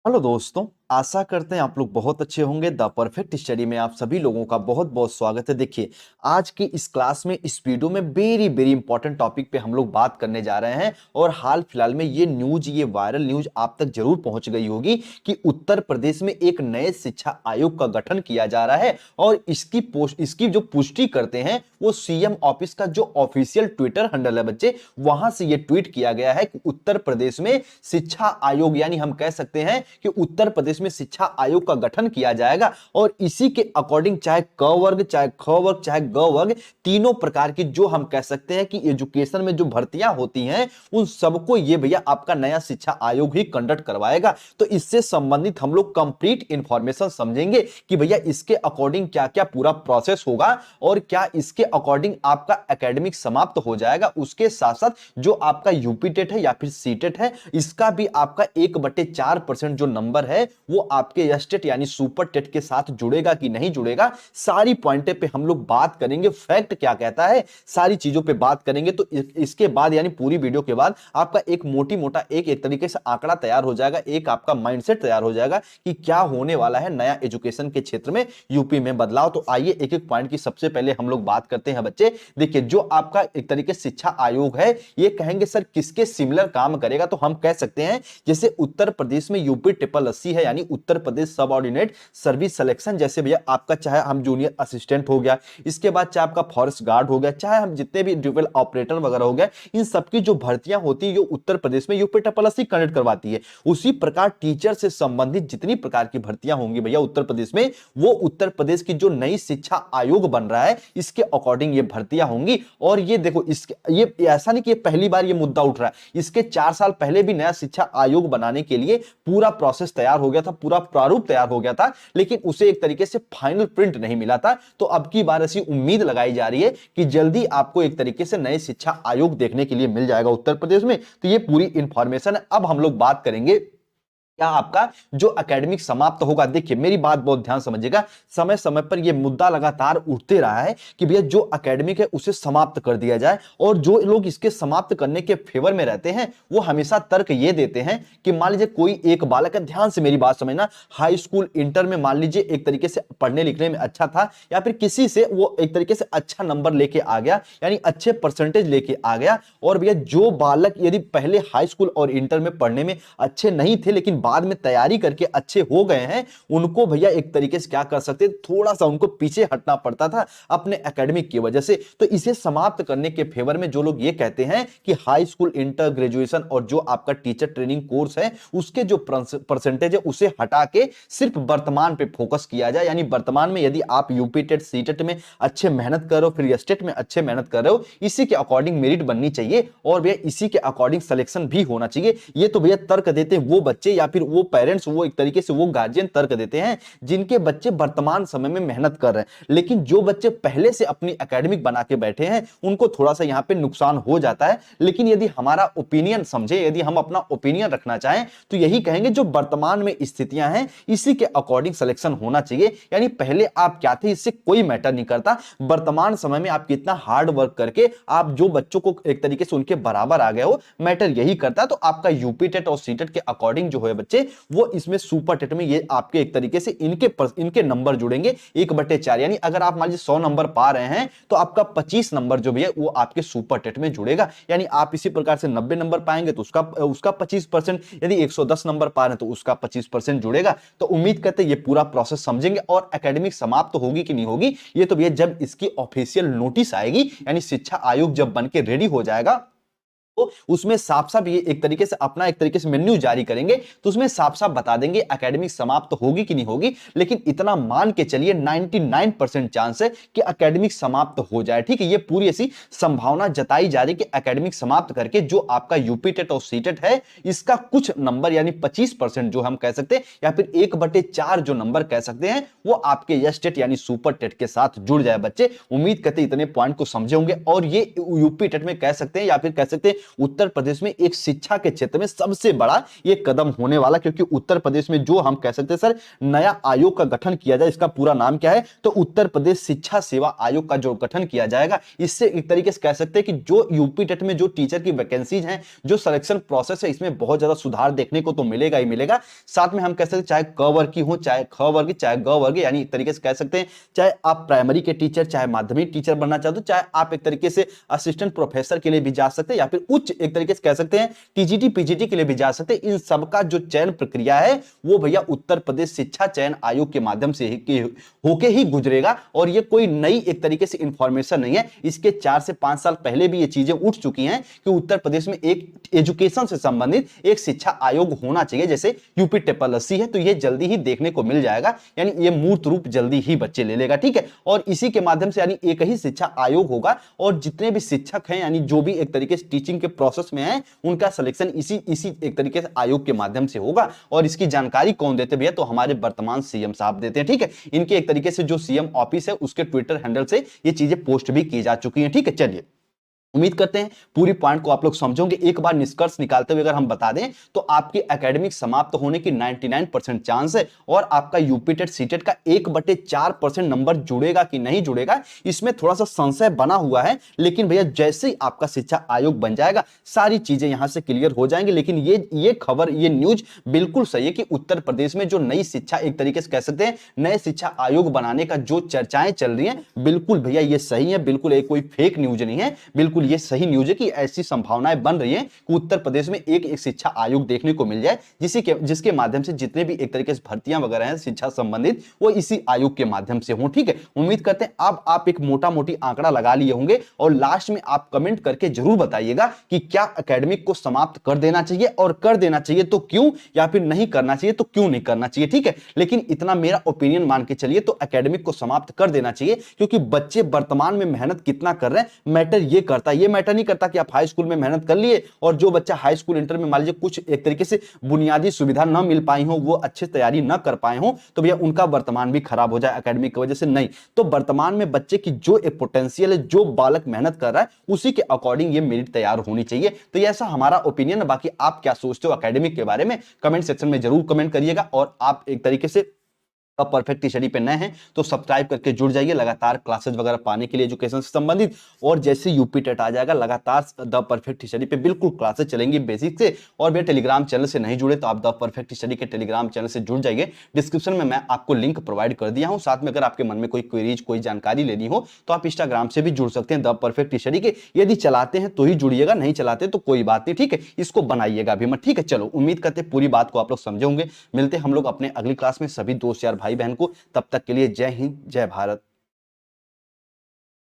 Hello दोस्तों, आशा करते हैं आप लोग बहुत अच्छे होंगे। द परफेक्ट स्टडी में आप सभी लोगों का बहुत बहुत स्वागत है। देखिए, आज की इस क्लास में, इस वीडियो में वेरी वेरी इंपॉर्टेंट टॉपिक पे हम लोग बात करने जा रहे हैं। और हाल फिलहाल में ये न्यूज, ये वायरल न्यूज आप तक जरूर पहुंच गई होगी कि उत्तर प्रदेश में एक नए शिक्षा आयोग का गठन किया जा रहा है। और इसकी जो पुष्टि करते हैं वो सीएम ऑफिस का जो ऑफिशियल ट्विटर हैंडल है बच्चे, वहां से ये ट्वीट किया गया है कि उत्तर प्रदेश में शिक्षा आयोग, यानी हम कह सकते हैं कि उत्तर प्रदेश में शिक्षा आयोग का गठन किया जाएगा। और इसी के अकॉर्डिंग चाहे क वर्ग, चाहे ख वर्ग, चाहे ग वर्ग, तीनों प्रकार की जो हम कह सकते हैं कि एजुकेशन में जो भर्तियां होती हैं उन सबको ये भैया आपका नया शिक्षा आयोग ही कंडक्ट करवाएगा। तो इससे संबंधित हम लोग कंप्लीट इंफॉर्मेशन समझेंगे कि भैया इसके अकॉर्डिंग क्या क्या पूरा प्रोसेस होगा और क्या इसके अकॉर्डिंग आपका एकेडमिक समाप्त हो जाएगा। उसके साथ साथ जो आपका यूपी टेट है या फिर सीटेट है, इसका भी आपका 1/4% जो नंबर है वो आपके एस्टेट यानी सुपर टेट के साथ जुड़ेगा कि नहीं जुड़ेगा। सारी पॉइंटे पे हम लोग बात करेंगे, फैक्ट क्या कहता है, सारी चीजों पे बात करेंगे। तो इसके बाद यानी पूरी वीडियो के बाद आपका एक मोटी मोटा एक तरीके से आंकड़ा तैयार हो जाएगा, एक आपका माइंडसेट तैयार हो जाएगा कि क्या होने वाला है नया एजुकेशन के क्षेत्र में, यूपी में बदलाव। तो आइए एक एक पॉइंट की सबसे पहले हम लोग बात करते हैं बच्चे। देखिए, जो आपका एक तरीके से शिक्षा आयोग है, ये कहेंगे सर किसके सिमिलर काम करेगा, तो हम कह सकते हैं जैसे उत्तर प्रदेश में यूपी 8080 है, यानी उत्तर प्रदेश सब ऑर्डिनेट सर्विस सिलेक्शन। जैसे भैया आपका चाहे हम जूनियर असिस्टेंट हो गया, इसके बाद चाहे आपका फॉरेस्ट गार्ड हो गया, चाहे हम जितने भी ड्यूबल ऑपरेटर वगैरह हो गए, इन सबकी जो भर्तियां होती है जो उत्तर प्रदेश में यूपी 8080 कंडक्ट करवाती है। उसी प्रकार टीचर से संबंधित जितनी प्रकार की भर्तियां होंगी भैया उत्तर प्रदेश में, वो उत्तर प्रदेश की जो नई शिक्षा आयोग बन रहा है इसके अकॉर्डिंग ये भर्तियां होंगी। और ये देखो, ये ऐसा नहीं कि पहली बार ये मुद्दा उठ रहा है, इसके 4 साल पहले भी नया शिक्षा आयोग बनाने के लिए पूरा प्रोसेस तैयार हो गया था, पूरा प्रारूप तैयार हो गया था, लेकिन उसे एक तरीके से फाइनल प्रिंट नहीं मिला था। तो अब की बार ऐसी उम्मीद लगाई जा रही है कि जल्दी आपको एक तरीके से नए शिक्षा आयोग देखने के लिए मिल जाएगा उत्तर प्रदेश में। तो ये पूरी इंफॉर्मेशन है। अब हम लोग बात करेंगे क्या आपका जो एकेडमिक समाप्त होगा। देखिए, मेरी बात बहुत ध्यान समझिएगा, समय समय पर यह मुद्दा लगातार उठते रहा है कि भैया जो एकेडमिक है उसे समाप्त कर दिया जाए। और जो लोग इसके समाप्त करने के फेवर में रहते हैं वो हमेशा तर्क ये देते हैं कि मान लीजिए कोई एक बालक है, ध्यान से मेरी बात समझना, हाई स्कूल इंटर में मान लीजिए एक तरीके से पढ़ने लिखने में अच्छा था, या फिर किसी से वो एक तरीके से अच्छा नंबर लेके आ गया, यानी अच्छे परसेंटेज लेके आ गया। और भैया जो बालक यदि पहले हाई स्कूल और इंटर में पढ़ने में अच्छे नहीं थे लेकिन बाद में तैयारी करके अच्छे हो गए हैं, उनको भैया एक तरीके से क्या कर सकते, थोड़ा सा उनको पीछे हटना पड़ता था अपने एकेडमिक की वजह से। तो इसे समाप्त करने के फेवर में जो लोग ये कहते हैं कि हाई स्कूल, इंटर, ग्रेजुएशन और जो आपका टीचर ट्रेनिंग कोर्स है उसके जो परसेंटेज है उसे हटा के सिर्फ वर्तमान पे फोकस किया जाए। यानी वर्तमान में यदि आप यूपी टेट, सी टेट में अच्छे मेहनत कर रहे हो, फिर स्टेट में अच्छे मेहनत कर रहे हो, इसी के अकॉर्डिंग मेरिट बननी चाहिए और भैया इसी के अकॉर्डिंग सिलेक्शन भी होना चाहिए। ये तो भैया तर्क देते हैं वो बच्चे या फिर वो पेरेंट्स, वो एक तरीके से वो गार्जियन तर्क देते हैं जिनके बच्चे वर्तमान समय में मेहनत कर रहे हैं। लेकिन जो बच्चे पहले से अपनी एकेडमिक बना के बैठे हैं उनको थोड़ा सा यहां पे नुकसान हो जाता है। लेकिन यदि हमारा ओपिनियन समझे, यदि हम अपना ओपिनियन रखना चाहें तो यही कहेंगे जो वर्तमान में स्थितियां हैं इसी के अकॉर्डिंग सिलेक्शन होना चाहिए। यानी पहले आप क्या थे इससे कोई मैटर नहीं करता, वर्तमान समय में आप कितना हार्ड वर्क करके आप जो बच्चों को एक तरीके से उनके बराबर आ गए हो, मैटर यही करता है। तो आपका यूपी टेट और सीटेट के अकॉर्डिंग जो है बच्चे, वो इसमें सुपर टेट में ये आपके एक तरीके से इनके नंबर जुड़ेंगे 1/4। यानी अगर आप मान लीजिए 100 नंबर पा रहे हैं तो आपका 25 नंबर जो भी है वो आपके सुपर टेट में जुड़ेगा। यानी आप इसी प्रकार से 90 नंबर पाएंगे तो उसका 25%, यदि 110 नंबर पा रहे हैं तो उसका 25% जुड़ेगा। तो उम्मीद करते हैं ये पूरा प्रोसेस समझेंगे। और एकेडमिक समाप्त तो होगी कि नहीं होगी ये तो भैया जब इसकी ऑफिशियल नोटिस आएगी, यानी शिक्षा आयोग जब बन के रेडी हो जाएगा तो उसमें साफ साफ ये एक तरीके से अपना एक तरीके से मेन्यू जारी करेंगे, तो उसमें साफ साफ बता देंगे एकेडमिक समाप्त होगी कि नहीं होगी। लेकिन इतना मान के चलिए 99% चांस है कि एकेडमिक समाप्त हो जाए। ठीक है, ये पूरी ऐसी संभावना जताई जा रही है कि एकेडमिक समाप्त करके जो आपका यूपी टेट और सीटेट है इसका कुछ नंबर यानी 25% जो हम कह सकते हैं या फिर 1/4 जो नंबर कह सकते हैं वो आपके एस टेट यानी सुपर टेट के साथ जुड़ जाए। बच्चे उम्मीद करते इतने पॉइंट को समझे होंगे। और ये यूपी टेट में कह सकते हैं या फिर कह सकते हैं उत्तर प्रदेश में एक शिक्षा के क्षेत्र में सबसे बड़ा ये कदम होने वाला, क्योंकि उत्तर प्रदेश में जो हम कह सकते हैं सर नया आयोग का गठन किया जाए, इसका पूरा नाम क्या है, तो उत्तर प्रदेश शिक्षा सेवा आयोग का जो गठन किया जाएगा, इससे एक तरीके से कह सकते हैं कि जो यूपी टेट में जो टीचर की वैकेंसीज हैं, जो सिलेक्शन प्रोसेस है, इसमें बहुत ज्यादा सुधार देखने को तो मिलेगा ही मिलेगा। साथ में हम कह सकते हैं चाहे क वर्ग की हो, चाहे ख वर्ग, चाहे ग वर्ग, यानी एक तरीके से कह सकते हैं चाहे आप प्राइमरी के टीचर, चाहे माध्यमिक टीचर बनना चाहते हो, चाहे आप एक तरीके से असिस्टेंट प्रोफेसर के लिए भी जा सकते हैं, या फिर उच्च एक तरीके से कह सकते हैं टीजीटी पीजीटी के लिए भी जा सकते हैं। इन सबका जो चयन प्रक्रिया है वो भैया उत्तर प्रदेश शिक्षा चयन आयोग के माध्यम से होके ही गुजरेगा, और ये कोई नई एक तरीके से इंफॉर्मेशन नहीं है। इसके 4 से 5 साल पहले भी ये चीजें उठ चुकी हैं कि उत्तर प्रदेश में एक एजुकेशन से संबंधित एक शिक्षा आयोग होना चाहिए, जैसे यूपी टेपलसी है, तो ये जल्दी ही देखने को मिल जाएगा, यानी ये मूर्त रूप जल्दी ही बच्चे ले लेगा, ठीक है। और इसी के माध्यम से यानी एक ही शिक्षा आयोग होगा, और जितने भी शिक्षक हैं यानी जो भी एक तरीके से टीचिंग के प्रोसेस में हैं, उनका सिलेक्शन इसी एक तरीके से आयोग के माध्यम से होगा। और इसकी जानकारी कौन देते भैया, तो हमारे वर्तमान सीएम साहब देते हैं, ठीक है। इनके एक तरीके से जो सीएम ऑफिस है उसके ट्विटर हैंडल से ये चीजें पोस्ट भी की जा चुकी हैं, ठीक है। चलिए उम्मीद करते हैं पूरी पॉइंट को आप लोग समझोगे। एक बार निष्कर्ष निकालते हुए अगर हम बता दें तो आपकी एकेडमिक समाप्त होने की 99% चांस है, और आपका यूपी टेट सीटेट का 1/4% नंबर जुड़ेगा कि नहीं जुड़ेगा, इसमें थोड़ा सा संशय बना हुआ है। लेकिन भैया जैसे ही आपका शिक्षा आयोग बन जाएगा सारी चीजें यहां से क्लियर हो जाएंगी। लेकिन ये खबर, ये न्यूज बिल्कुल सही है कि उत्तर प्रदेश में जो नई शिक्षा एक तरीके से कह सकते हैं नए शिक्षा आयोग बनाने का जो चर्चाएं चल रही हैं, बिल्कुल भैया ये सही है, बिल्कुल एक कोई फेक न्यूज नहीं है, बिल्कुल ये सही न्यूज है कि ऐसी संभावनाएं बन रही हैं कि उत्तर प्रदेश में एक शिक्षा आयोग देखने को मिल जाए, जिसके माध्यम से जितने भी एक तरीके से भर्तियां वगैरह हैं शिक्षा संबंधित वो इसी आयोग के माध्यम से हो, ठीक है। उम्मीद करते हैं अब आप एक मोटा मोटी आंकड़ा लगा लिए होंगे, और लास्ट में आप कमेंट करके जरूर बताइएगा कि क्या एकेडमिक को समाप्त कर देना चाहिए, और कर देना चाहिए तो क्यों, या फिर नहीं करना चाहिए तो क्यों नहीं करना चाहिए, ठीक है। लेकिन इतना मेरा ओपिनियन मान के चलिए तो एकेडमिक को समाप्त कर देना चाहिए, क्योंकि बच्चे वर्तमान में मेहनत कितना कर रहे हैं मैटर ये करता है। ये मैटर नहीं करता कि आप हाई स्कूल में मेहनत कर लिए और जो बच्चा हाई स्कूल इंटर में मान लीजिए कुछ एक तरीके से बुनियादी सुविधा न मिल पाई हो, वो अच्छे तैयारी न कर पाए हो, तो भैया उनका वर्तमान भी खराब हो जाए एकेडमिक की वजह से, नहीं। तो वर्तमान में बच्चे की जो एक पोटेंशियल है, जो बालक मेहनत कर रहा है उसी के अकॉर्डिंग ये मेरिट तैयार होनी चाहिए। तो ये ऐसा हमारा ओपिनियन है। बाकी आप क्या सोचते हो एकेडमिक के बारे में कमेंट सेक्शन में जरूर कमेंट करिएगा। और आप एक तरीके से अब परफेक्ट स्टडी पे नए हैं तो सब्सक्राइब करके जुड़ जाइए लगातार क्लासेस वगैरह पाने के लिए एजुकेशन से संबंधित। और जैसे यूपी टेट आ जाएगा लगातार द परफेक्ट स्टडी पे बिल्कुल क्लासेस चलेंगी बेसिक से। और वे टेलीग्राम चैनल से नहीं जुड़े तो आप द परफेक्ट स्टडी के टेलीग्राम चैनल से जुड़ जाइए, डिस्क्रिप्शन में मैं आपको लिंक प्रोवाइड कर दिया हूं। साथ में अगर आपके मन में कोई क्वेरीज, कोई जानकारी लेनी हो तो आप इंस्टाग्राम से भी जुड़ सकते हैं द परफेक्ट स्टडी के। यदि चलाते हैं तो ही जुड़िएगा, नहीं चलाते तो कोई बात नहीं, ठीक है। इसको बनाइएगा भी मत, ठीक है। चलो उम्मीद करते पूरी बात को आप लोग समझे होंगे। मिलते हैं हम लोग अपने अगली क्लास में सभी दोस्त यार भाई बहन को। तब तक के लिए जय हिंद, जय भारत।